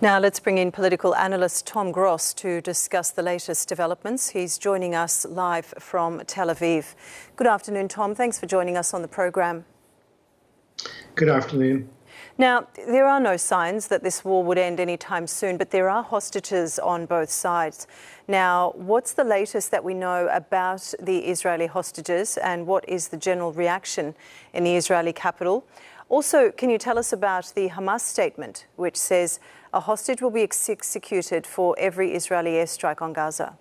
Now let's bring in political analyst Tom Gross to discuss the latest developments. He's joining us live from Tel Aviv. Good afternoon, Tom. Thanks for joining us on the program. Good afternoon. Now, there are no signs that this war would end anytime soon, but there are hostages on both sides. Now, what's the latest that we know about the Israeli hostages, and what is the general reaction in the Israeli capital? Also, can you tell us about the Hamas statement, which says a hostage will be executed for every Israeli airstrike on Gaza?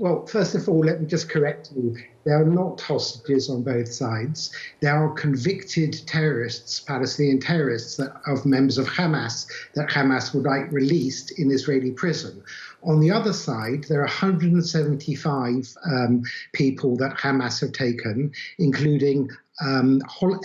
Well, first of all, let me just correct you. There are not hostages on both sides. There are convicted terrorists, Palestinian terrorists, of members of Hamas that Hamas would like released in Israeli prison. On the other side, there are 175 people that Hamas have taken, including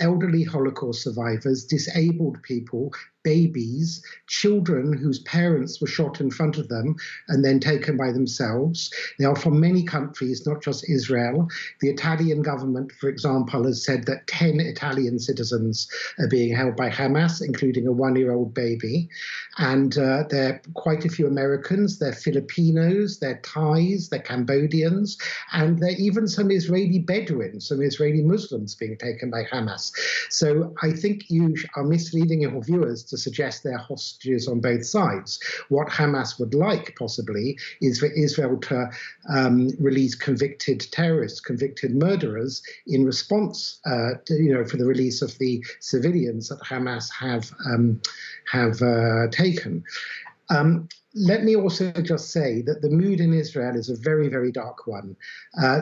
elderly Holocaust survivors, disabled people, babies, children whose parents were shot in front of them and then taken by themselves. They are from many countries, not just Israel. The Italian government, for example, has said that 10 Italian citizens are being held by Hamas, including a 1-year-old baby. And there are quite a few Americans, there are Filipinos, there are Thais, there are Cambodians, and there are even some Israeli Bedouins, some Israeli Muslims being taken by Hamas. So I think you are misleading your viewers to suggest there are hostages on both sides. What Hamas would like, possibly, is for Israel to release convicted terrorists, convicted murderers, in response, for the release of the civilians that Hamas have taken. Let me also just say that the mood in Israel is a very, very dark one.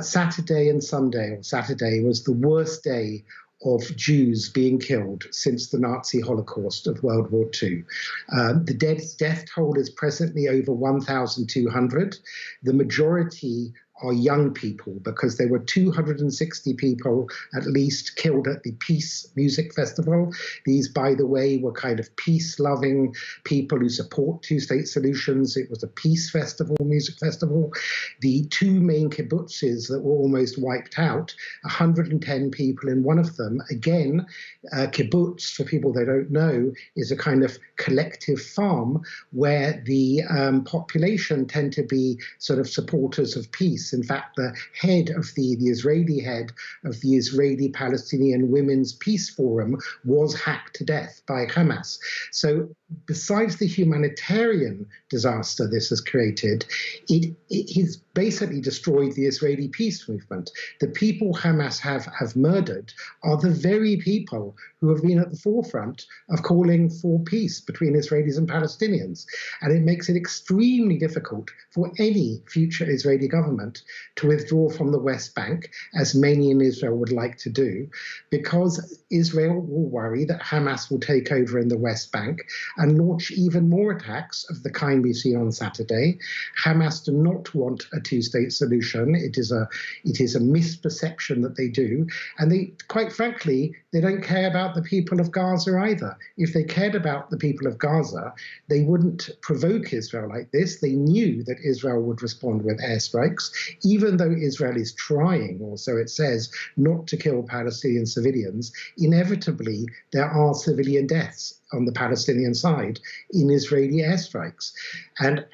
Saturday and Sunday, or Saturday, was the worst day of Jews being killed since the Nazi Holocaust of World War II. The death toll is presently over 1,200. The majority are young people, because there were 260 people at least killed at the Peace Music Festival. These, by the way, were kind of peace-loving people who support two-state solutions. It was a peace festival, music festival. The two main kibbutzes that were almost wiped out, 110 people in one of them. Again, kibbutz, for people that don't know, is a kind of collective farm where the population tend to be sort of supporters of peace. In fact, the head of the Israeli head of the Israeli Palestinian Women's Peace Forum was hacked to death by Hamas. So besides the humanitarian disaster this has created, it has basically destroyed the Israeli peace movement. The people Hamas have murdered are the very people who have been at the forefront of calling for peace between Israelis and Palestinians. And it makes it extremely difficult for any future Israeli government to withdraw from the West Bank, as many in Israel would like to do, because Israel will worry that Hamas will take over in the West Bank and launch even more attacks of the kind we've seen on Saturday. Hamas do not want a two-state solution. It is a misperception that they do. And they, quite frankly, they don't care about the people of Gaza either. If they cared about the people of Gaza, they wouldn't provoke Israel like this. They knew that Israel would respond with airstrikes, even though Israel is trying, or so it says, not to kill Palestinian civilians. Inevitably, there are civilian deaths on the Palestinian side in Israeli airstrikes. And,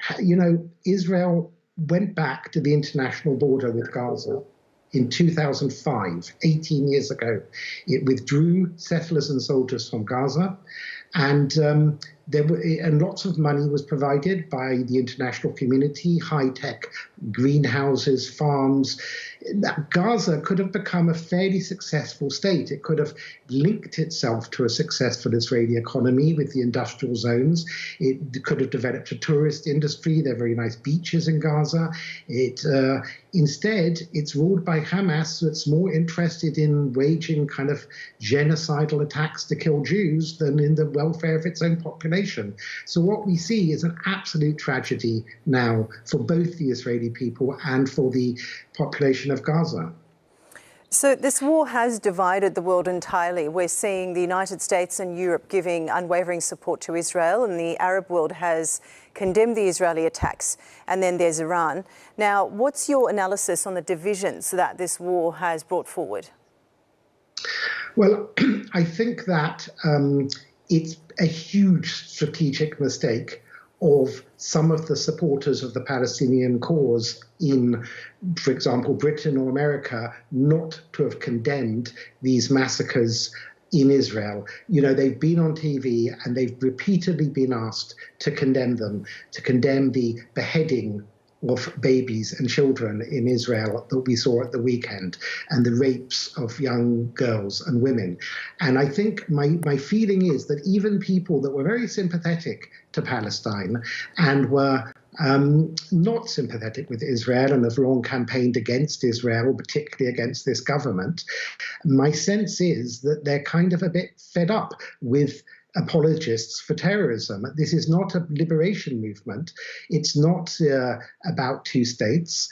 Israel went back to the international border with Gaza in 2005, 18 years ago. It withdrew settlers and soldiers from Gaza, and lots of money was provided by the international community, high-tech greenhouses, farms. Gaza could have become a fairly successful state. It could have linked itself to a successful Israeli economy with the industrial zones. It could have developed a tourist industry. There are very nice beaches in Gaza. Instead, it's ruled by Hamas, that's more interested in waging kind of genocidal attacks to kill Jews than in the welfare of its own population. So what we see is an absolute tragedy now for both the Israeli people and for the population of Gaza. So this war has divided the world entirely. We're seeing the United States and Europe giving unwavering support to Israel, and the Arab world has condemned the Israeli attacks. And then there's Iran. Now, what's your analysis on the divisions that this war has brought forward? Well, I think that it's a huge strategic mistake of some of the supporters of the Palestinian cause in, for example, Britain or America, not to have condemned these massacres in Israel. You know, they've been on TV and they've repeatedly been asked to condemn them, to condemn the beheading of babies and children in Israel that we saw at the weekend, and the rapes of young girls and women. And I think my feeling is that even people that were very sympathetic to Palestine and were not sympathetic with Israel and have long campaigned against Israel, particularly against this government, my sense is that they're kind of a bit fed up with apologists for terrorism. This is not a liberation movement. It's not about two states.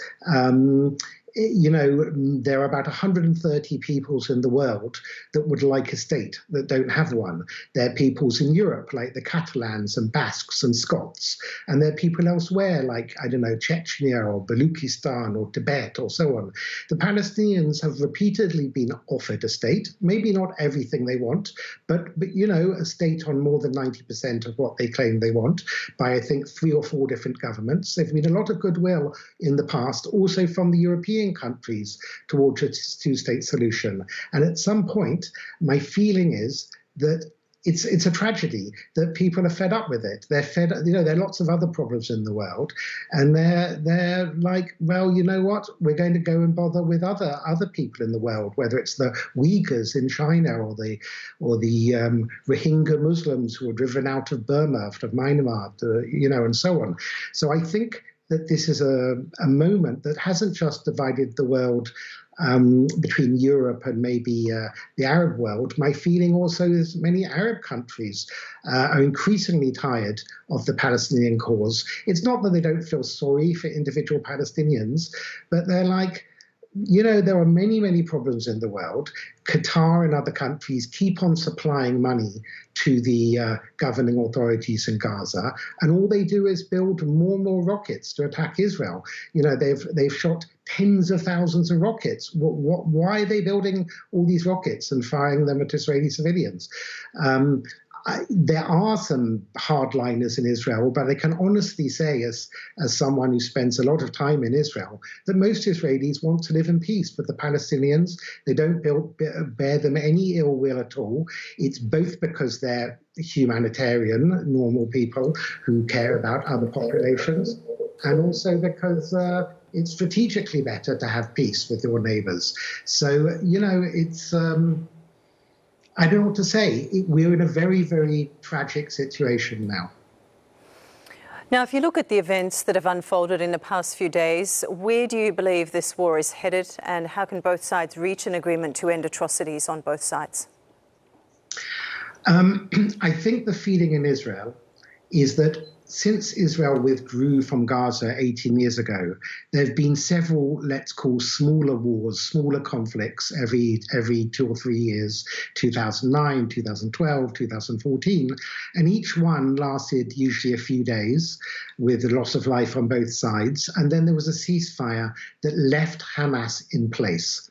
You know, there are about 130 peoples in the world that would like a state that don't have one. There are peoples in Europe, like the Catalans and Basques and Scots. And there are people elsewhere, like, I don't know, Chechnya or Baluchistan or Tibet or so on. The Palestinians have repeatedly been offered a state, maybe not everything they want, but you know, a state on more than 90% of what they claim they want by, I think, 3 or 4 different governments. There's been a lot of goodwill in the past, also from the European countries towards a two-state solution. And at some point, my feeling is that it's a tragedy that people are fed up with it. They're fed, you know, there are lots of other problems in the world, and they're like, well, you know what? We're going to go and bother with other people in the world, whether it's the Uyghurs in China or the Rohingya Muslims who were driven out of Burma, out of Myanmar, you know, and so on. So I think that this is a moment that hasn't just divided the world between Europe and maybe the Arab world. My feeling also is many Arab countries are increasingly tired of the Palestinian cause. It's not that they don't feel sorry for individual Palestinians, but they're like, you know, there are many, many problems in the world. Qatar and other countries keep on supplying money to the governing authorities in Gaza, and all they do is build more and more rockets to attack Israel. You know, they've shot tens of thousands of rockets. Why are they building all these rockets and firing them at Israeli civilians? There are some hardliners in Israel, but I can honestly say, as someone who spends a lot of time in Israel, that most Israelis want to live in peace with the Palestinians. They don't bear them any ill will at all. It's both because they're humanitarian, normal people who care about other populations, and also because it's strategically better to have peace with your neighbors. So, you know, it's... I don't know what to say. We're in a very, very tragic situation now. Now, if you look at the events that have unfolded in the past few days, where do you believe this war is headed, and how can both sides reach an agreement to end atrocities on both sides? I think the feeling in Israel is that since Israel withdrew from Gaza 18 years ago, there have been several, let's call, smaller wars, smaller conflicts every 2 or 3 years, 2009, 2012, 2014, and each one lasted usually a few days with the loss of life on both sides, and then there was a ceasefire that left Hamas in place.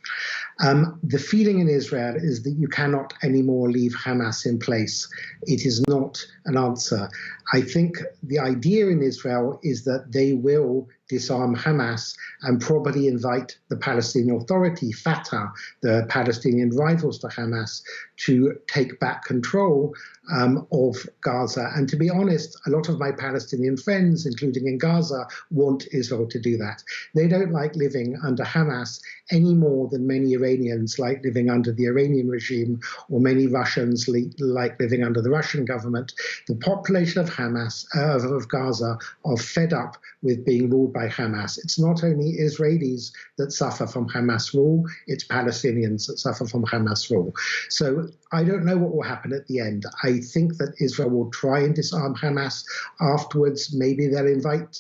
The feeling in Israel is that you cannot anymore leave Hamas in place. It is not an answer. I think the idea in Israel is that they will disarm Hamas and probably invite the Palestinian Authority, Fatah, the Palestinian rivals to Hamas, to take back control of Gaza. And to be honest, a lot of my Palestinian friends, including in Gaza, want Israel to do that. They don't like living under Hamas any more than many Iranians like living under the Iranian regime, or many Russians like living under the Russian government. The population of Hamas, of Gaza, are fed up with being ruled by Hamas. It's not only Israelis that suffer from Hamas rule, it's Palestinians that suffer from Hamas rule. So I don't know what will happen at the end. I think that Israel will try and disarm Hamas. Afterwards, maybe they'll invite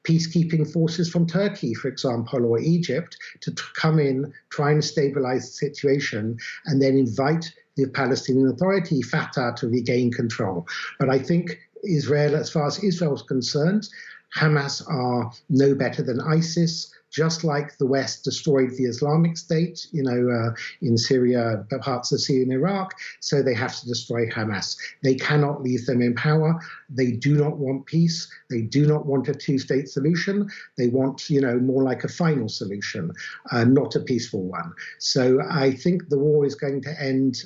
peacekeeping forces from Turkey, for example, or Egypt, to come in, try and stabilize the situation, and then invite the Palestinian Authority, Fatah, to regain control. But I think Israel, as far as Israel is concerned, Hamas are no better than ISIS, just like the West destroyed the Islamic State, in Syria, parts of Syria and Iraq, so they have to destroy Hamas. They cannot leave them in power. They do not want peace. They do not want a two-state solution. They want, more like a final solution, not a peaceful one. So I think the war is going to end.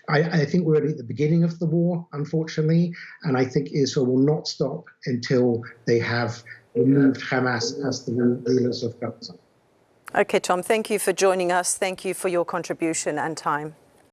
I think we're at the beginning of the war, unfortunately, and I think Israel will not stop until they have removed Hamas as the rulers of Gaza. Okay, Tom, thank you for joining us. Thank you for your contribution and time.